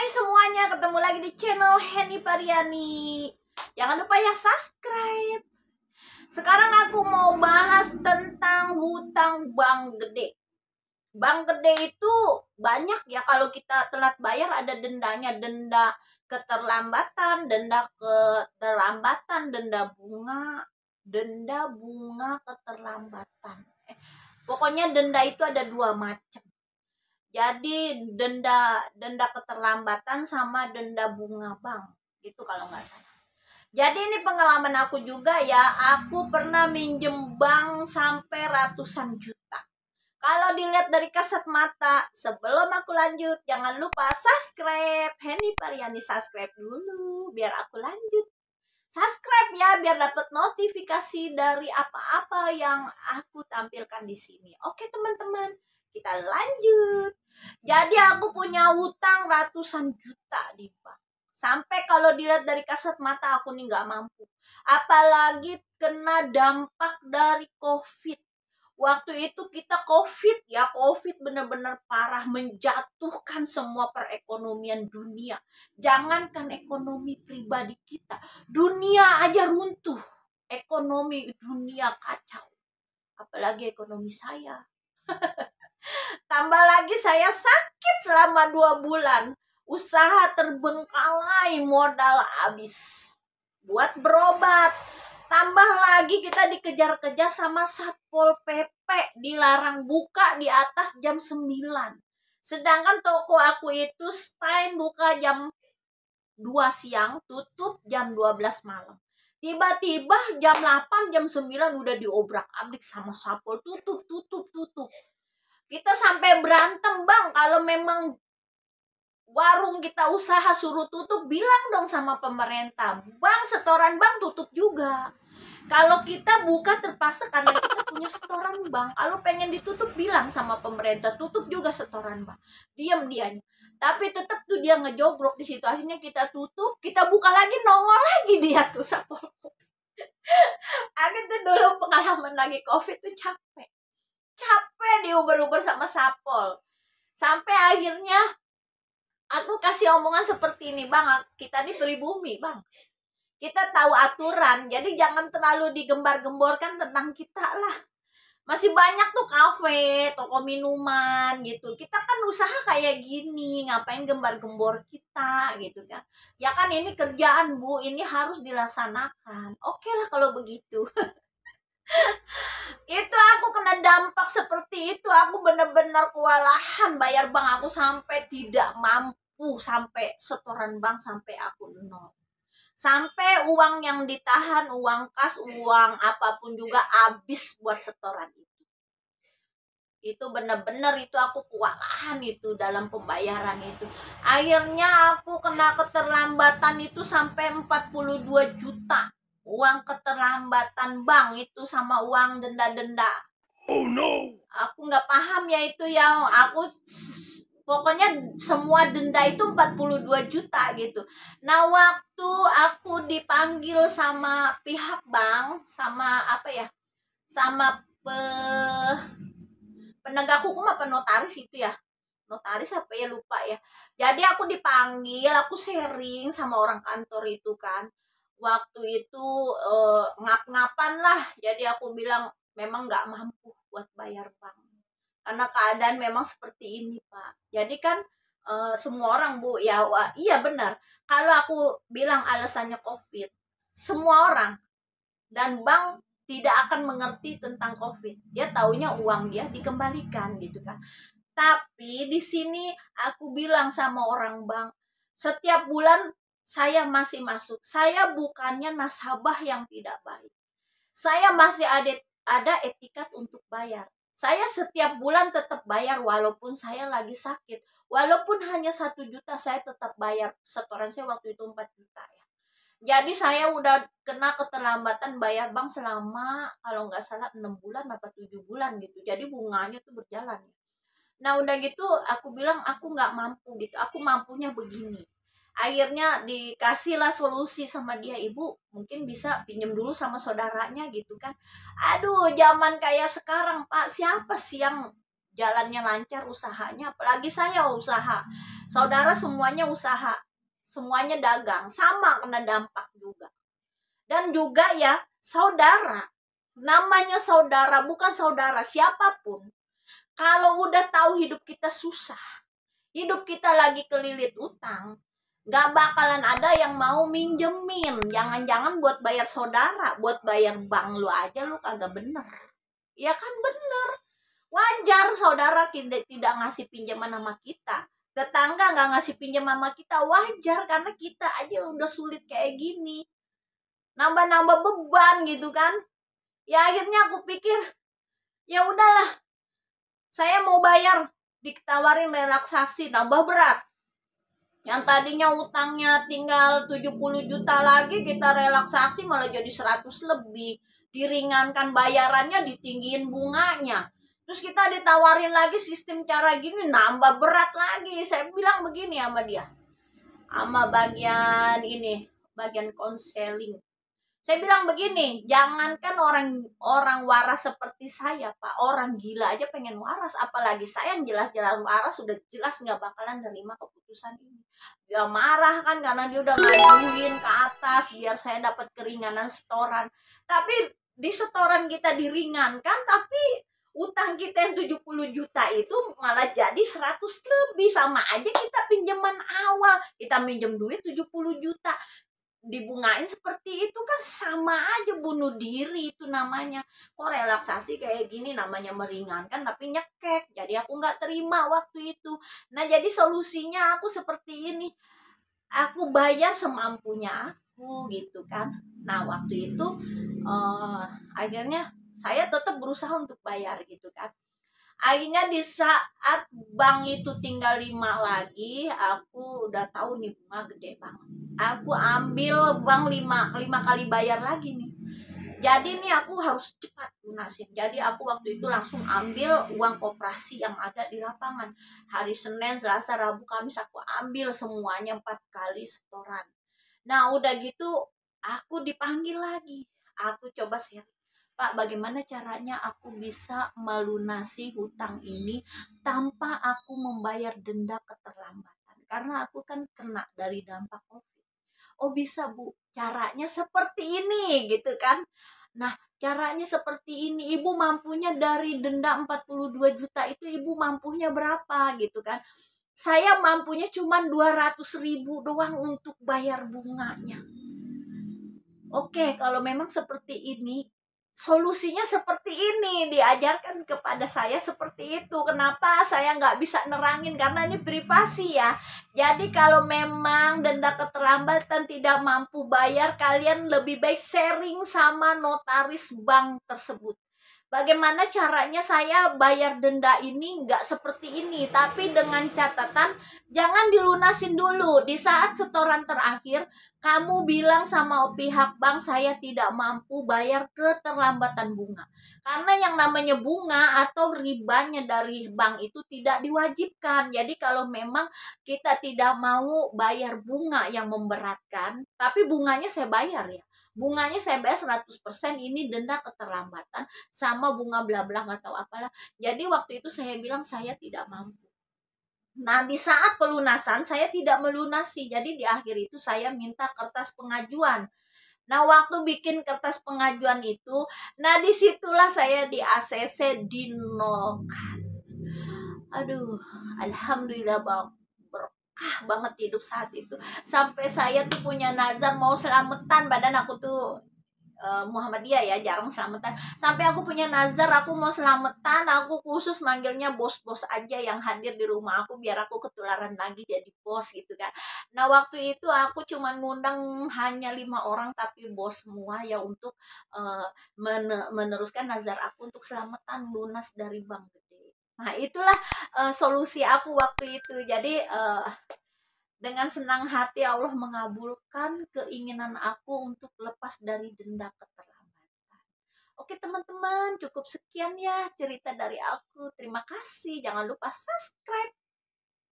Hai semuanya, ketemu lagi di channel Henny Pariani. Jangan lupa ya subscribe. Sekarang aku mau bahas tentang hutang bank gede. Bank gede itu banyak ya, kalau kita telat bayar ada dendanya. Denda keterlambatan, denda bunga keterlambatan. Pokoknya denda itu ada dua macam. Jadi denda keterlambatan sama denda bunga bank gitu kalau nggak salah. Jadi ini pengalaman aku juga ya, aku pernah minjem bank sampai ratusan juta. Kalau dilihat dari kasat mata, sebelum aku lanjut jangan lupa subscribe. Henny Pariani, subscribe dulu biar aku lanjut. Subscribe ya biar dapat notifikasi dari apa-apa yang aku tampilkan di sini. Oke teman-teman, kita lanjut. Jadi aku punya hutang ratusan juta di bank. Sampai kalau dilihat dari kasat mata aku nih nggak mampu. Apalagi kena dampak dari COVID. Waktu itu kita COVID ya, COVID benar-benar parah, menjatuhkan semua perekonomian dunia. Jangankan ekonomi pribadi kita, dunia aja runtuh. Ekonomi dunia kacau. Apalagi ekonomi saya. Tambah lagi saya sakit selama 2 bulan. Usaha terbengkalai, modal habis buat berobat. Tambah lagi kita dikejar-kejar sama Satpol PP, dilarang buka di atas jam 9. Sedangkan toko aku itu stand buka jam 2 siang, tutup jam 12 malam. Tiba-tiba jam 8, jam 9 udah diobrak-abrik sama Satpol, tutup. Kita sampai berantem, Bang, kalau memang warung kita usaha suruh tutup, bilang dong sama pemerintah. Bang, setoran bang tutup juga. Kalau kita buka terpaksa karena kita punya setoran bang. Kalau pengen ditutup bilang sama pemerintah, tutup juga setoran bang. Diam dianya. Tapi tetap tuh dia ngejogrok di situ. Akhirnya kita tutup, kita buka lagi, nongol lagi dia tuh Satpol. Akhirnya dulu pengalaman lagi COVID tuh capek diuber-uber sama Satpol. Sampai akhirnya aku kasih omongan seperti ini, Bang, kita ini pribumi, Bang. Kita tahu aturan, jadi jangan terlalu digembar-gemborkan tentang kita lah. Masih banyak tuh kafe, toko minuman gitu. Kita kan usaha kayak gini, ngapain gembar-gembor kita gitu kan. Ya kan ini kerjaan, Bu, ini harus dilaksanakan. Oke lah kalau begitu. Itu aku kena dampak seperti itu. Aku benar-benar kewalahan bayar bank. Aku sampai tidak mampu, sampai setoran bank sampai aku nol. Sampai uang yang ditahan, uang kas, uang apapun juga habis buat setoran itu. Itu benar-benar itu aku kewalahan itu dalam pembayaran itu. Akhirnya aku kena keterlambatan itu sampai 42 juta. Uang keterlambatan bank itu sama uang denda-denda. Oh no. Aku nggak paham ya itu ya. Pokoknya semua denda itu 42 juta gitu. Nah, waktu aku dipanggil sama pihak bank, sama apa ya? Sama penegak hukum apa notaris itu ya? Notaris apa ya, lupa ya. Jadi aku dipanggil, aku sharing sama orang kantor itu kan. Waktu itu ngap-ngapan lah. Jadi aku bilang memang nggak mampu buat bayar bank. Karena keadaan memang seperti ini, Pak. Jadi kan semua orang, Bu, ya iya benar. Kalau aku bilang alasannya COVID, semua orang dan bank tidak akan mengerti tentang COVID. Dia taunya uang dia dikembalikan gitu kan. Tapi di sini aku bilang sama orang bank, setiap bulan saya masih masuk. Saya bukannya nasabah yang tidak baik. Saya masih ada etikat untuk bayar. Saya setiap bulan tetap bayar walaupun saya lagi sakit. Walaupun hanya 1 juta saya tetap bayar. Setoran saya waktu itu 4 juta ya. Jadi saya udah kena keterlambatan bayar bank selama kalau nggak salah 6 bulan atau 7 bulan gitu. Jadi bunganya tuh berjalan. Nah udah gitu aku bilang aku nggak mampu gitu. Aku mampunya begini. Akhirnya dikasihlah solusi sama dia, Ibu mungkin bisa pinjam dulu sama saudaranya gitu kan. Aduh, zaman kayak sekarang, Pak, siapa sih yang jalannya lancar usahanya, apalagi saya usaha. Saudara semuanya usaha, semuanya dagang, sama kena dampak juga. Dan juga ya, saudara, namanya saudara bukan saudara siapapun, kalau udah tahu hidup kita susah, hidup kita lagi kelilit utang, gak bakalan ada yang mau minjemin. Jangan-jangan buat bayar saudara, buat bayar bank lu aja lu kagak bener. Ya kan bener. Wajar saudara tidak ngasih pinjaman sama kita. Tetangga gak ngasih pinjam sama kita, wajar, karena kita aja udah sulit kayak gini. Nambah-nambah beban gitu kan. Ya akhirnya aku pikir, ya udahlah, saya mau bayar, ditawarin relaksasi, nambah berat. Yang tadinya utangnya tinggal 70 juta lagi, kita relaksasi malah jadi 100 lebih. Diringankan bayarannya, ditinggiin bunganya. Terus kita ditawarin lagi sistem cara gini, nambah berat lagi. Saya bilang begini sama dia, sama bagian ini, bagian konseling. Saya bilang begini, jangankan orang waras seperti saya, Pak, orang gila aja pengen waras, apalagi saya yang jelas-jelas waras, sudah jelas nggak bakalan nerima keputusan ini. Dia marah kan karena dia udah ngajuin ke atas biar saya dapat keringanan setoran. Tapi di setoran kita diringankan, tapi utang kita yang 70 juta itu malah jadi 100 lebih. Sama aja kita pinjaman awal, kita minjem duit 70 juta. Dibungain seperti itu kan sama aja bunuh diri itu namanya. Kok relaksasi kayak gini namanya meringankan tapi nyekek. Jadi aku nggak terima waktu itu. Nah jadi solusinya aku seperti ini, aku bayar semampunya aku gitu kan. Nah waktu itu akhirnya saya tetap berusaha untuk bayar gitu kan. Akhirnya di saat bank itu tinggal 5 lagi, aku udah tahu nih bunga gede banget. Aku ambil bank 5 kali bayar lagi nih. Jadi nih aku harus cepat lunasin. Jadi aku waktu itu langsung ambil uang koperasi yang ada di lapangan. Hari Senin, Selasa, Rabu, Kamis aku ambil semuanya 4 kali setoran. Nah udah gitu aku dipanggil lagi. Aku coba share, Pak, bagaimana caranya aku bisa melunasi hutang ini tanpa aku membayar denda keterlambatan? Karena aku kan kena dari dampak COVID. Oh bisa Bu, caranya seperti ini gitu kan. Nah caranya seperti ini, Ibu mampunya dari denda 42 juta itu Ibu mampunya berapa gitu kan. Saya mampunya cuma 200.000 doang untuk bayar bunganya. Oke, kalau memang seperti ini, solusinya seperti ini, diajarkan kepada saya seperti itu. Kenapa saya nggak bisa nerangin? Karena ini privasi ya. Jadi kalau memang denda keterlambatan tidak mampu bayar, kalian lebih baik sharing sama notaris bank tersebut. Bagaimana caranya saya bayar denda ini nggak seperti ini, tapi dengan catatan jangan dilunasin dulu. Di saat setoran terakhir, kamu bilang sama pihak bank saya tidak mampu bayar keterlambatan bunga. Karena yang namanya bunga atau ribanya dari bank itu tidak diwajibkan. Jadi kalau memang kita tidak mau bayar bunga yang memberatkan, tapi bunganya saya bayar ya. Bunganya saya bayar 100%, ini denda keterlambatan sama bunga bla bla nggak tahu apalah. Jadi waktu itu saya bilang saya tidak mampu. Nah, di saat pelunasan saya tidak melunasi. Jadi di akhir itu saya minta kertas pengajuan. Nah, waktu bikin kertas pengajuan itu, nah disitulah saya di ACC dinolkan. Aduh, alhamdulillah Bang, berkah banget hidup saat itu. Sampai saya tuh punya nazar mau selamatan, badan aku tuh Muhammadiyah ya, jarang selamatan. Sampai aku punya nazar aku mau selamatan, aku khusus manggilnya bos-bos aja yang hadir di rumah aku biar aku ketularan lagi jadi bos gitu kan. Nah waktu itu aku cuma ngundang hanya 5 orang tapi bos semua ya untuk meneruskan nazar aku untuk selamatan lunas dari bank gede. Nah itulah solusi aku waktu itu. Jadi dengan senang hati Allah mengabulkan keinginan aku untuk lepas dari denda keterlambatan. Oke teman-teman, cukup sekian ya cerita dari aku. Terima kasih. Jangan lupa subscribe.